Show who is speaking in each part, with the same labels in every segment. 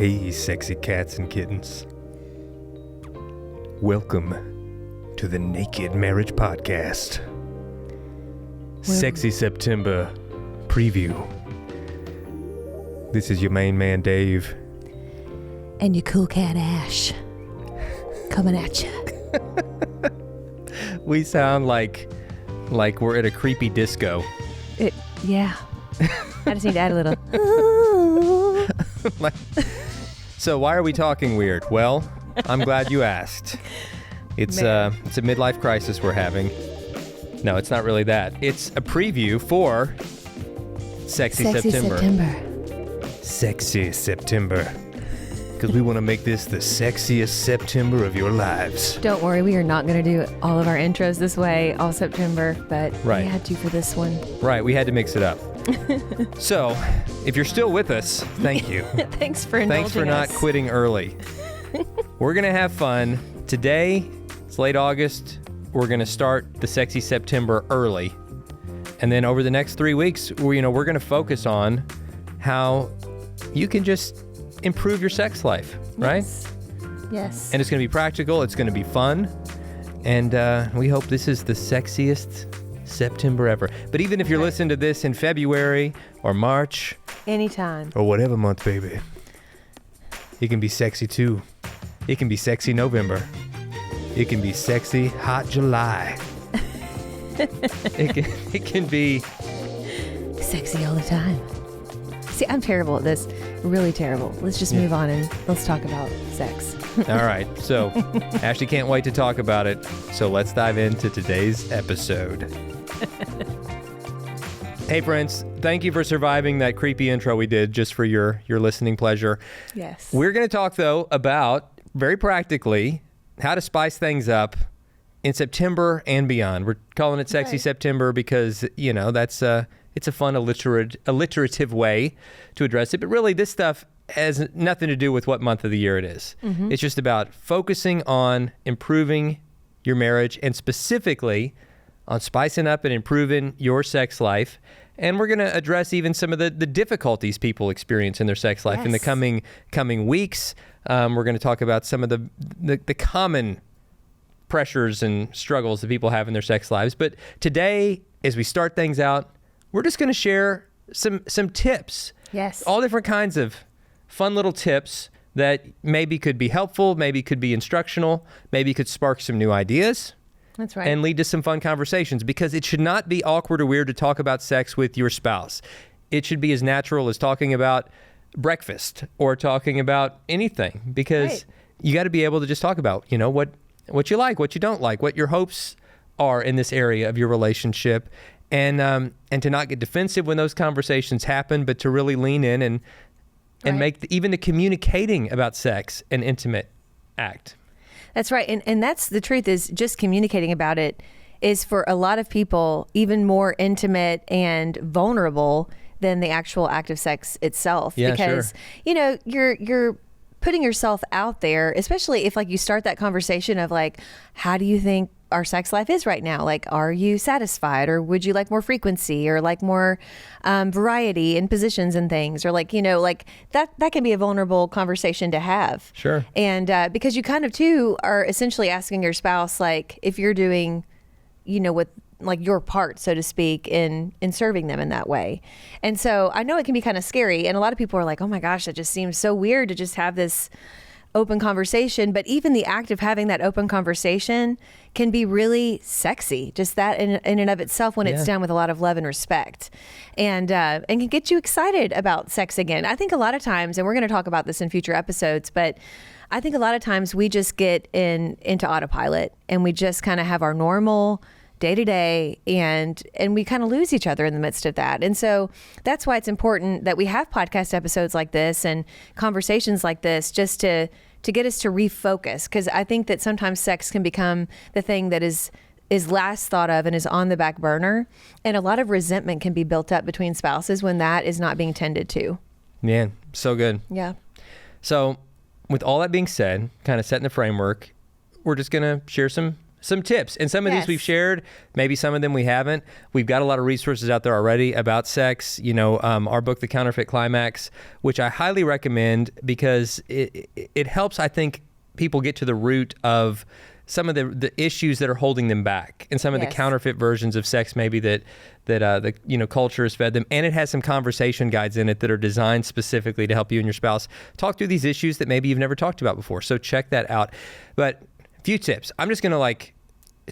Speaker 1: Hey, sexy cats and kittens. Welcome to the Naked Marriage Podcast. Sexy September preview. This is your main man, Dave.
Speaker 2: And your cool cat, Ash. Coming at you.
Speaker 1: We sound like we're at a creepy disco.
Speaker 2: Yeah. I just need to add a little.
Speaker 1: So why are we talking weird? Well, I'm glad you asked. It's a midlife crisis we're having. No, it's not really that. It's a preview for Sexy September. Sexy September. Because we want to make this the sexiest September of your lives.
Speaker 2: Don't worry, we are not going to do all of our intros this way all September, but we had to for this one.
Speaker 1: Right, we had to mix it up. So, if you're still with us, thank you.
Speaker 2: Thanks for indulging us.
Speaker 1: Thanks for not quitting early. We're going to have fun. Today, it's late August. We're going to start the Sexy September early. And then over the next 3 weeks, we're going to focus on how you can just improve your sex life, right?
Speaker 2: Yes.
Speaker 1: And it's going to be practical. It's going to be fun. And we hope this is the sexiest September ever. But even if you're listening to this in February or March.
Speaker 2: Anytime.
Speaker 1: Or whatever month, baby. It can be sexy too. It can be sexy November. It can be sexy hot July. It can be
Speaker 2: sexy all the time. See, I'm terrible at this. Really terrible. Let's just move on and let's talk about sex.
Speaker 1: All right. So Ashley can't wait to talk about it. So let's dive into today's episode. Hey friends, thank you for surviving that creepy intro we did just for your listening pleasure.
Speaker 2: Yes.
Speaker 1: We're going to talk though about, very practically, how to spice things up in September and beyond. We're calling it Sexy September because, that's it's a fun alliterative way to address it. But really, this stuff has nothing to do with what month of the year it is. Mm-hmm. It's just about focusing on improving your marriage and specifically on spicing up and improving your sex life. And we're going to address even some of the difficulties people experience in their sex life in the coming weeks. We're going to talk about some of the common pressures and struggles that people have in their sex lives. But today, as we start things out, we're just going to share some tips.
Speaker 2: Yes.
Speaker 1: All different kinds of fun little tips that maybe could be helpful, maybe could be instructional, maybe could spark some new ideas.
Speaker 2: That's right.
Speaker 1: And lead to some fun conversations, because it should not be awkward or weird to talk about sex with your spouse. It should be as natural as talking about breakfast or talking about anything, because you got to be able to just talk about, what you like, what you don't like, what your hopes are in this area of your relationship. And to not get defensive when those conversations happen, but to really lean in and make even the communicating about sex an intimate act.
Speaker 2: That's right. And that's the truth, is just communicating about it is for a lot of people even more intimate and vulnerable than the actual act of sex itself.
Speaker 1: Yeah,
Speaker 2: because, you're putting yourself out there, especially if you start that conversation of how do you think our sex life is right now? Are you satisfied, or would you like more frequency, or more variety in positions and things, or that can be a vulnerable conversation to have.
Speaker 1: Sure. And
Speaker 2: because you kind of too are essentially asking your spouse, if you're doing, with your part, so to speak, in serving them in that way. And so I know it can be kind of scary, and a lot of people are like, oh my gosh, that just seems so weird to just have this open conversation. But even the act of having that open conversation can be really sexy, just that in and of itself, when it's done with a lot of love and respect, and can get you excited about sex again. I think a lot of times, and we're going to talk about this in future episodes, but I think a lot of times we just get into autopilot, and we just kind of have our normal day to day, and we kind of lose each other in the midst of that. And so that's why it's important that we have podcast episodes like this and conversations like this, just to get us to refocus. Because I think that sometimes sex can become the thing that is last thought of and is on the back burner. And a lot of resentment can be built up between spouses when that is not being tended to.
Speaker 1: Man, so good.
Speaker 2: Yeah.
Speaker 1: So with all that being said, kind of setting the framework, we're just going to share some some tips. And some of these
Speaker 2: Yes.
Speaker 1: we've shared, maybe some of them we haven't. We've got a lot of resources out there already about sex. Our book, The Counterfeit Climax, which I highly recommend because it helps, I think, people get to the root of some of the issues that are holding them back and some of the counterfeit versions of sex maybe that the culture has fed them. And it has some conversation guides in it that are designed specifically to help you and your spouse talk through these issues that maybe you've never talked about before. So check that out. But a few tips. I'm just going to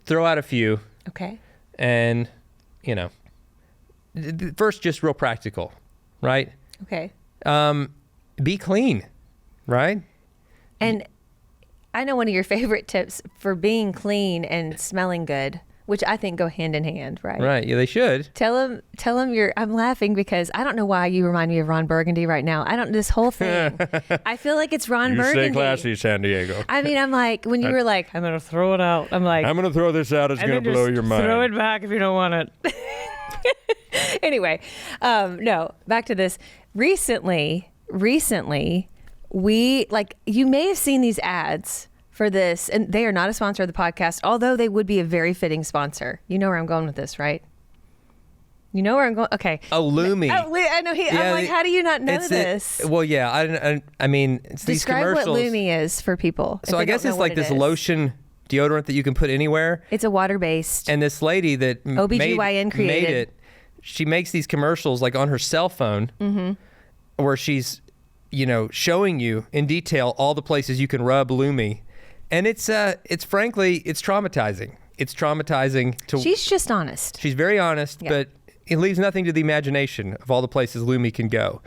Speaker 1: throw out a few.
Speaker 2: Okay.
Speaker 1: And, first, just real practical, right?
Speaker 2: Okay.
Speaker 1: Be clean, right?
Speaker 2: And I know one of your favorite tips for being clean and smelling good, which I think go hand in hand, right?
Speaker 1: Right. Yeah, they should.
Speaker 2: Tell him I'm laughing because I don't know why you remind me of Ron Burgundy right now. This whole thing. I feel like it's Ron Burgundy.
Speaker 1: Stay classy, San Diego.
Speaker 2: I mean, I'm like, when you were like, I'm going to throw it out. I'm like,
Speaker 1: I'm going to throw this out. It's going to blow your mind.
Speaker 2: Throw it back if you don't want it. Anyway, no, back to this. Recently, you may have seen these ads for this, and they are not a sponsor of the podcast, although they would be a very fitting sponsor. You know where I'm going with this, right? You know where I'm going? Okay.
Speaker 1: Oh, Lumi.
Speaker 2: I know. I'm like, how do you not know this?
Speaker 1: Well, yeah. I mean, it's these
Speaker 2: Describe
Speaker 1: commercials.
Speaker 2: what Lumi is for people.
Speaker 1: So I guess it's like this lotion deodorant that you can put anywhere.
Speaker 2: It's a water-based.
Speaker 1: And this lady that
Speaker 2: OBGYN created
Speaker 1: made it, she makes these commercials on her cell phone where she's, showing you in detail all the places you can rub Lumi. And it's frankly, it's traumatizing. It's traumatizing to...
Speaker 2: She's just honest.
Speaker 1: She's very honest, but it leaves nothing to the imagination of all the places Lumi can go.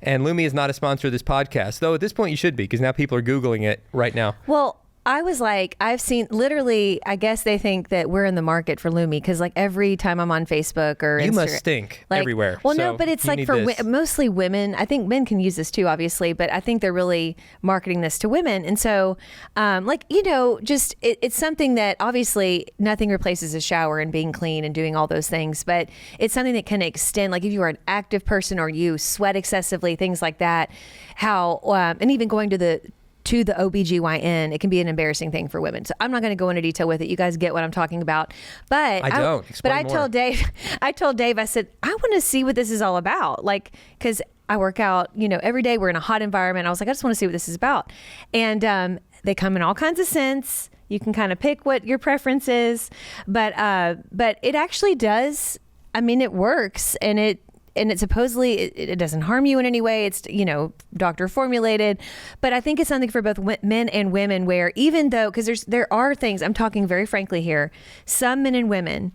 Speaker 1: And Lumi is not a sponsor of this podcast, though at this point you should be, because now people are Googling it right now.
Speaker 2: Well, I was like, I've seen literally, I guess they think that we're in the market for Lumi because every time I'm on Facebook or Instagram.
Speaker 1: You must stink everywhere.
Speaker 2: Well, no, but it's for mostly women. I think men can use this too, obviously, but I think they're really marketing this to women. And so, it's something that obviously nothing replaces a shower and being clean and doing all those things, but it's something that can extend, if you are an active person or you sweat excessively, things like that, and even going to the OBGYN, it can be an embarrassing thing for women. So I'm not going to go into detail with it. You guys get what I'm talking about. But
Speaker 1: I don't. Explain more.
Speaker 2: I told Dave, I said, I want to see what this is all about. Because I work out, every day we're in a hot environment. I was like, I just want to see what this is about. And they come in all kinds of scents. You can kind of pick what your preference is. But it actually does. I mean, it works. And it supposedly it doesn't harm you in any way. It's, doctor formulated, but I think it's something for both men and women where even though, because there are things, I'm talking very frankly here, some men and women,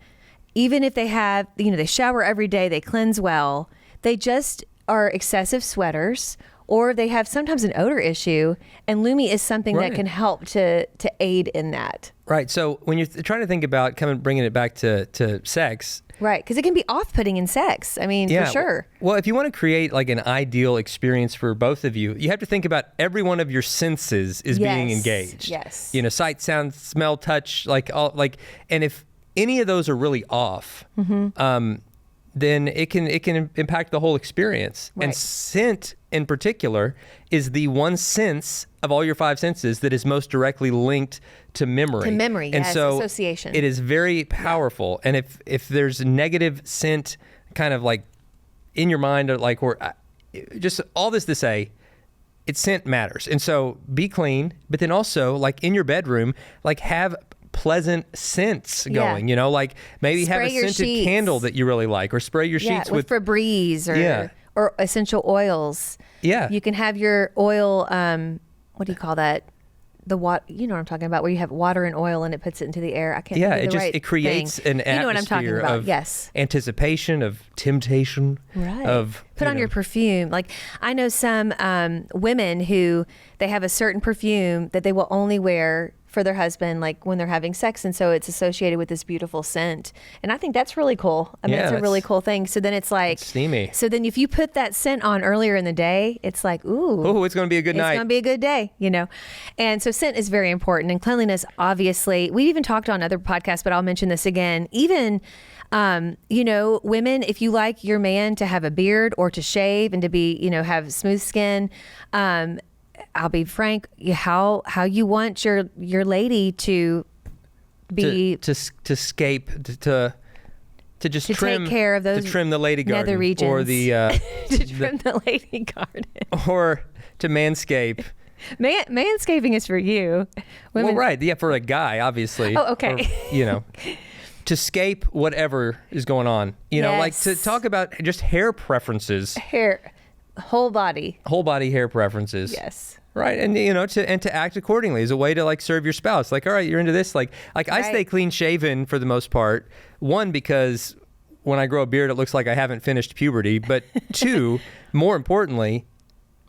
Speaker 2: even if they have, they shower every day, they cleanse well, they just are excessive sweaters or they have sometimes an odor issue, and Lumi is something that can help to aid in that. Right.
Speaker 1: So when you're trying to think about bringing it back to sex.
Speaker 2: Right. Because it can be off-putting in sex. I mean, for sure.
Speaker 1: Well, if you want to create an ideal experience for both of you, you have to think about every one of your senses is being engaged.
Speaker 2: Yes.
Speaker 1: Sight, sound, smell, touch, and if any of those are really off, then it can impact the whole experience. Right. And scent in particular is the one sense of all your five senses that is most directly linked to memory.
Speaker 2: And so association.
Speaker 1: It is very powerful. And if there's negative scent kind of in your mind or just all this to say, scent matters. And so be clean, but then also in your bedroom, have pleasant scents going, maybe have a scented
Speaker 2: sheets.
Speaker 1: Candle that you really like, or spray your sheets with
Speaker 2: Febreze or essential oils.
Speaker 1: Yeah.
Speaker 2: You can have your oil, what do you call that? The water, you know what I'm talking about, where you have water and oil and it puts it into the air. I can't think of the right
Speaker 1: it creates
Speaker 2: thing.
Speaker 1: an atmosphere,
Speaker 2: you know what I'm talking about.
Speaker 1: Of
Speaker 2: yes.
Speaker 1: anticipation, of temptation,
Speaker 2: right. Put on your perfume. I know some women who they have a certain perfume that they will only wear for their husband, when they're having sex, and so it's associated with this beautiful scent, and I think that's really cool. I mean, it's a really cool thing. So then it's
Speaker 1: steamy.
Speaker 2: So then if you put that scent on earlier in the day, it's ooh,
Speaker 1: it's going to be a good night.
Speaker 2: It's going to be a good day, And so scent is very important, and cleanliness, obviously. We even talked on other podcasts, but I'll mention this again. Even women, if you like your man to have a beard or to shave and to be, have smooth skin, I'll be frank, how you want your lady to be
Speaker 1: to escape to just
Speaker 2: to
Speaker 1: trim
Speaker 2: take care of those
Speaker 1: to trim the lady
Speaker 2: nether
Speaker 1: garden
Speaker 2: regions.
Speaker 1: or the
Speaker 2: to trim the lady garden.
Speaker 1: or to manscape.
Speaker 2: Manscaping is for you. Women,
Speaker 1: Well, right, yeah, for a guy, obviously.
Speaker 2: Oh, okay.
Speaker 1: Or, to scape whatever is going on. Like to talk about just hair preferences.
Speaker 2: Hair, whole body
Speaker 1: hair preferences.
Speaker 2: Yes.
Speaker 1: Right, and to act accordingly is a way to serve your spouse. All right, you're into this. I stay clean shaven for the most part. One, because when I grow a beard, it looks like I haven't finished puberty. But two, more importantly,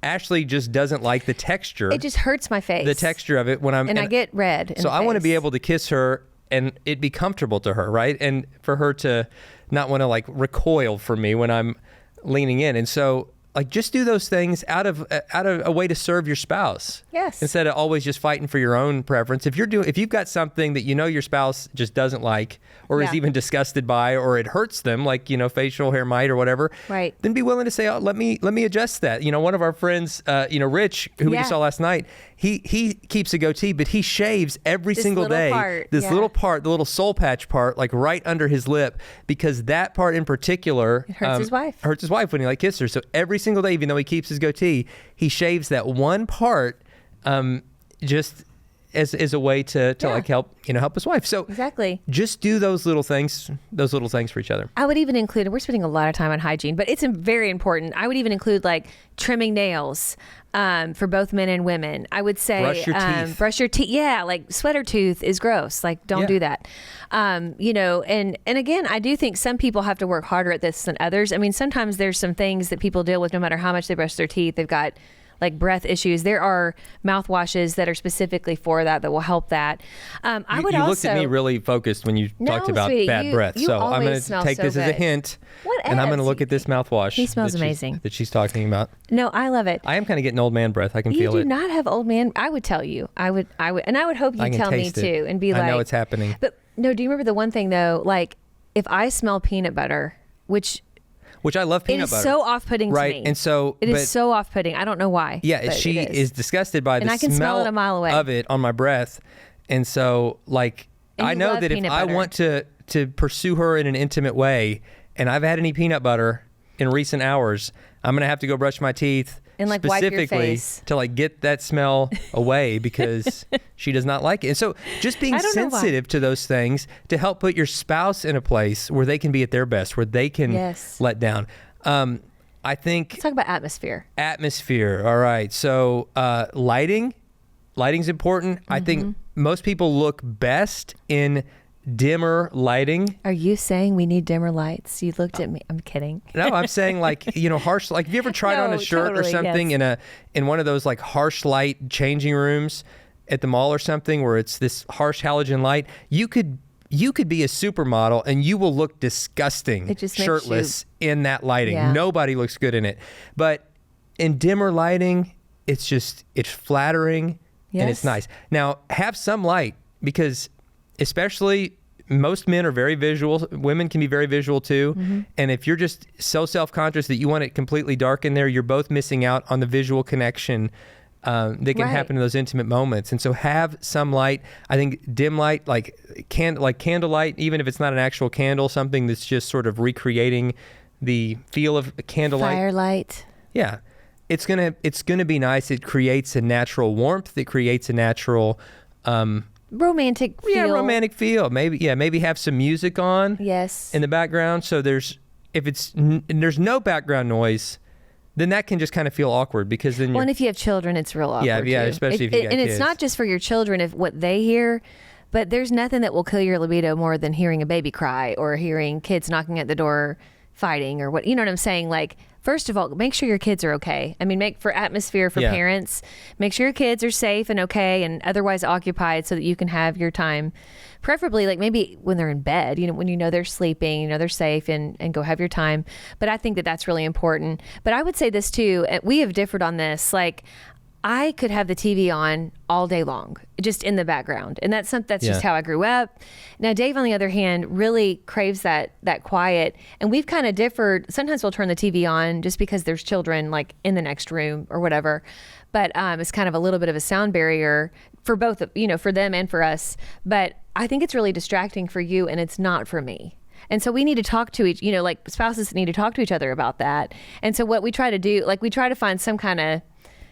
Speaker 1: Ashley just doesn't like the texture.
Speaker 2: It just hurts my face.
Speaker 1: The texture of it when I'm
Speaker 2: and I get red.
Speaker 1: So I want to be able to kiss her and it be comfortable to her, right? And for her to not want to recoil from me when I'm leaning in. And so just do those things out of a way to serve your spouse.
Speaker 2: Yes.
Speaker 1: Instead of always just fighting for your own preference. If you've got something that your spouse just doesn't like or is even disgusted by, or it hurts them, facial hair mite or whatever,
Speaker 2: right,
Speaker 1: then be willing to say, "Oh, let me adjust that." One of our friends, Rich, who we just saw last night, he keeps a goatee, but he shaves every single day. This little part, the little soul patch part, right under his lip, because that part in particular
Speaker 2: hurts his wife.
Speaker 1: Hurts his wife when he kisses her. So every single day, even though he keeps his goatee, he shaves that one part, just as a way to help his wife. So
Speaker 2: exactly,
Speaker 1: just do those little things for each other.
Speaker 2: I would even include, and we're spending a lot of time on hygiene, but it's very important. I would even include trimming nails for both men and women. I would say brush your teeth. Yeah, sweater tooth is gross. Don't do that. And again, I do think some people have to work harder at this than others. I mean, sometimes there's some things that people deal with no matter how much they brush their teeth. They've got breath issues. There are mouthwashes that are specifically for that will help that. I would also...
Speaker 1: You looked at me really focused when you talked about bad breath. So I'm going to take this as a hint. And I'm going to look at this mouthwash.
Speaker 2: He smells amazing.
Speaker 1: That she's talking about.
Speaker 2: No, I love it.
Speaker 1: I am kind of getting old man breath. I can feel it.
Speaker 2: You do not have old man. I would tell you. I would, and I would hope you tell me too, and be
Speaker 1: I know it's happening.
Speaker 2: But no, do you remember the one thing though? If I smell peanut butter, which
Speaker 1: I love peanut butter.
Speaker 2: It is so off-putting to me.
Speaker 1: And so
Speaker 2: it is so off-putting. I don't know why.
Speaker 1: Yeah, she is disgusted by the
Speaker 2: I can smell it a mile away.
Speaker 1: Of it on my breath. And so I know that if I want to pursue her in an intimate way, and I've had any peanut butter in recent hours, I'm going to have to go brush my teeth
Speaker 2: and
Speaker 1: specifically
Speaker 2: wipe your face.
Speaker 1: To get that smell away because she does not like it. And so just being sensitive to those things to help put your spouse in a place where they can be at their best, where they can let down. I think...
Speaker 2: Let's talk about atmosphere.
Speaker 1: Atmosphere. All right. So lighting's important. I think most people look best in dimmer lighting.
Speaker 2: Are you saying we need dimmer lights? You looked at me. I'm kidding.
Speaker 1: No, I'm saying harsh. Have you ever tried on a shirt or something in one of those harsh light changing rooms at the mall or something where it's this harsh halogen light? You could be a supermodel and you will look disgusting shirtless in that lighting. Yeah. Nobody looks good in it. But in dimmer lighting, it's flattering and it's nice. Now, have some light because especially most men are very visual. Women can be very visual too. Mm-hmm. And if you're just so self-conscious that you want it completely dark in there, you're both missing out on the visual connection that can happen in those intimate moments. And so have some light. I think dim light, like candlelight, even if it's not an actual candle, something that's just sort of recreating the feel of candlelight.
Speaker 2: Firelight.
Speaker 1: Yeah. It's gonna be nice. It creates a natural warmth. It creates a natural
Speaker 2: romantic feel.
Speaker 1: Yeah, romantic feel. Maybe have some music on.
Speaker 2: Yes.
Speaker 1: In the background. So there's no background noise, then that can just kind of feel awkward because then
Speaker 2: and if you have children, it's real awkward.
Speaker 1: Yeah,
Speaker 2: too.
Speaker 1: Especially if you got
Speaker 2: and
Speaker 1: kids.
Speaker 2: It's not just for your children if what they hear, but there's nothing that will kill your libido more than hearing a baby cry or hearing kids knocking at the door fighting or what, you know what I'm saying? First of all, make sure your kids are okay. I mean, for atmosphere for parents, make sure your kids are safe and okay and otherwise occupied so that you can have your time. Preferably, maybe when they're in bed, when they're sleeping, they're safe and go have your time. But I think that that's really important. But I would say this too, we have differed on this. I could have the TV on all day long, just in the background. And that's just how I grew up. Now, Dave, on the other hand, really craves that quiet. And we've kind of differed. Sometimes we'll turn the TV on just because there's children in the next room or whatever. But it's kind of a little bit of a sound barrier for both, for them and for us. But I think it's really distracting for you, and it's not for me. And so we need to talk to like spouses need to talk to each other about that. And so what we try to do, like we try to find some kind of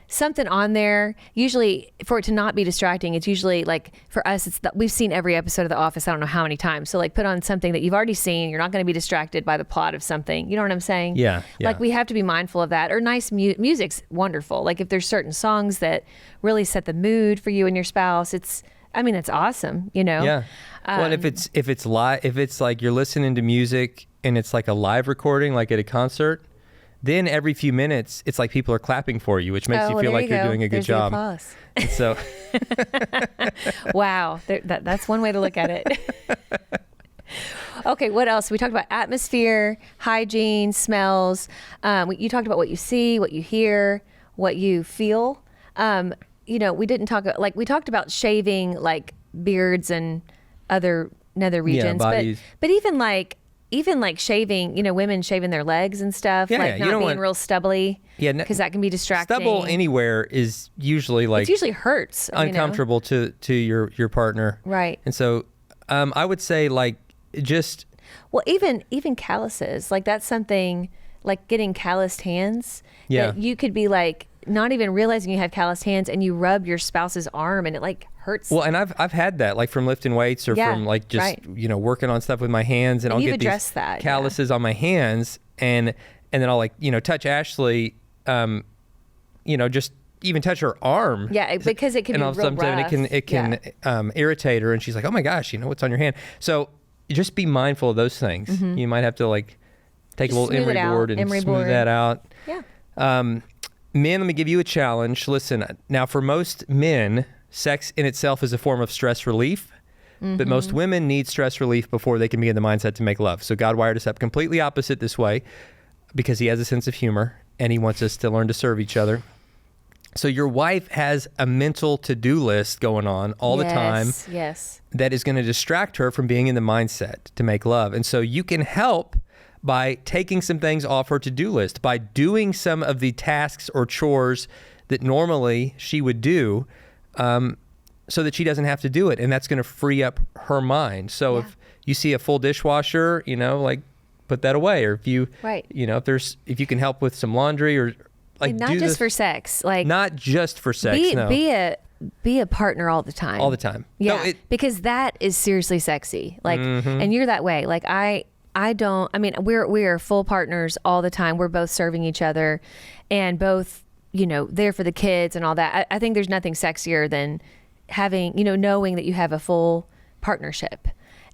Speaker 2: something on there, usually for it to not be distracting. It's usually like for us, we've seen every episode of The Office. I don't know how many times. So like put on something that you've already seen. You're not going to be distracted by the plot of something. You know what I'm saying?
Speaker 1: Yeah.
Speaker 2: Like we have to be mindful of that. Or nice music's wonderful. Like if there's certain songs that really set the mood for you and your spouse, it's awesome,
Speaker 1: Yeah. Well, and if it's live, if it's like you're listening to music and it's like a live recording, like at a concert, then every few minutes it's like people are clapping for you, which makes you feel like you're doing a good job.
Speaker 2: Applause.
Speaker 1: And so,
Speaker 2: wow, that's one way to look at it. Okay, what else? We talked about atmosphere, hygiene, smells. You talked about what you see, what you hear, what you feel. We didn't talk we talked about shaving like beards and other regions,
Speaker 1: bodies.
Speaker 2: but even like shaving, women shaving their legs and stuff, like not being real stubbly. Yeah, because that can be distracting.
Speaker 1: Stubble anywhere is usually like
Speaker 2: it usually hurts,
Speaker 1: uncomfortable to your partner,
Speaker 2: right?
Speaker 1: And so, I would say like just
Speaker 2: even calluses, like that's something like getting calloused hands.
Speaker 1: Yeah,
Speaker 2: that you could be like not even realizing you have calloused hands, and you rub your spouse's arm, and it like hurts.
Speaker 1: Well, and I've had that like from lifting weights or from like just working on stuff with my hands, and I'll get these calluses on my hands, and then I'll like touch Ashley, just even touch her arm.
Speaker 2: Yeah, because it can be real rough.
Speaker 1: It can irritate her, and she's like, oh my gosh, what's on your hand? So just be mindful of those things. Mm-hmm. You might have to like take a little emery board and smooth that out.
Speaker 2: Yeah.
Speaker 1: Men, let me give you a challenge. Listen, now for most men, sex in itself is a form of stress relief, but most women need stress relief before they can be in the mindset to make love. So God wired us up completely opposite this way because he has a sense of humor and he wants us to learn to serve each other. So your wife has a mental to-do list going on all the time.
Speaker 2: Yes.
Speaker 1: That is going to distract her from being in the mindset to make love. And so you can help by taking some things off her to-do list, by doing some of the tasks or chores that normally she would do, so that she doesn't have to do it. And that's going to free up her mind. So if you see a full dishwasher, like put that away. Or if you, if you can help with some laundry or like
Speaker 2: and not just for sex, like
Speaker 1: not just for sex.
Speaker 2: Be a partner all the time.
Speaker 1: All the time.
Speaker 2: Yeah. No, because that is seriously sexy. Like, and you're that way. Like we're full partners all the time. We're both serving each other and both, there for the kids and all that. I think there's nothing sexier than having, knowing that you have a full partnership.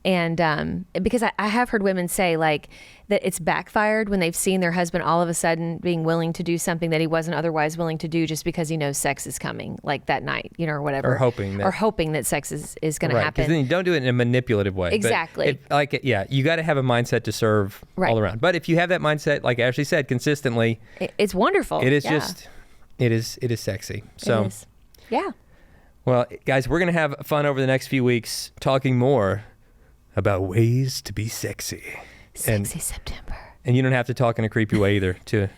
Speaker 2: And because I have heard women say like that it's backfired when they've seen their husband all of a sudden being willing to do something that he wasn't otherwise willing to do just because he knows sex is coming, like that night, or whatever.
Speaker 1: Or hoping
Speaker 2: that sex is going to happen.
Speaker 1: Because then you don't do it in a manipulative way.
Speaker 2: Exactly.
Speaker 1: You got to have a mindset to serve all around. But if you have that mindset, like Ashley said, consistently,
Speaker 2: it's wonderful.
Speaker 1: It is it is sexy. So,
Speaker 2: it is. Yeah.
Speaker 1: Well, guys, we're going to have fun over the next few weeks talking more about ways to be sexy.
Speaker 2: Sexy September.
Speaker 1: And you don't have to talk in a creepy way either to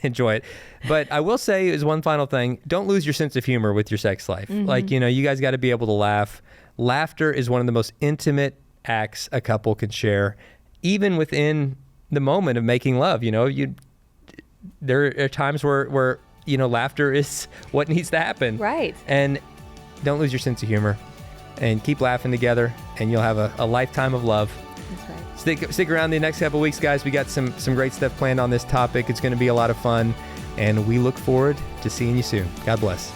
Speaker 1: enjoy it. But I will say is one final thing, don't lose your sense of humor with your sex life. Like, you guys got to be able to laugh. Laughter is one of the most intimate acts a couple can share, even within the moment of making love. There are times where laughter is what needs to happen.
Speaker 2: Right.
Speaker 1: And don't lose your sense of humor. And keep laughing together, and you'll have a lifetime of love.
Speaker 2: That's right.
Speaker 1: Stick around the next couple of weeks, guys. We got some great stuff planned on this topic. It's going to be a lot of fun, and we look forward to seeing you soon. God bless.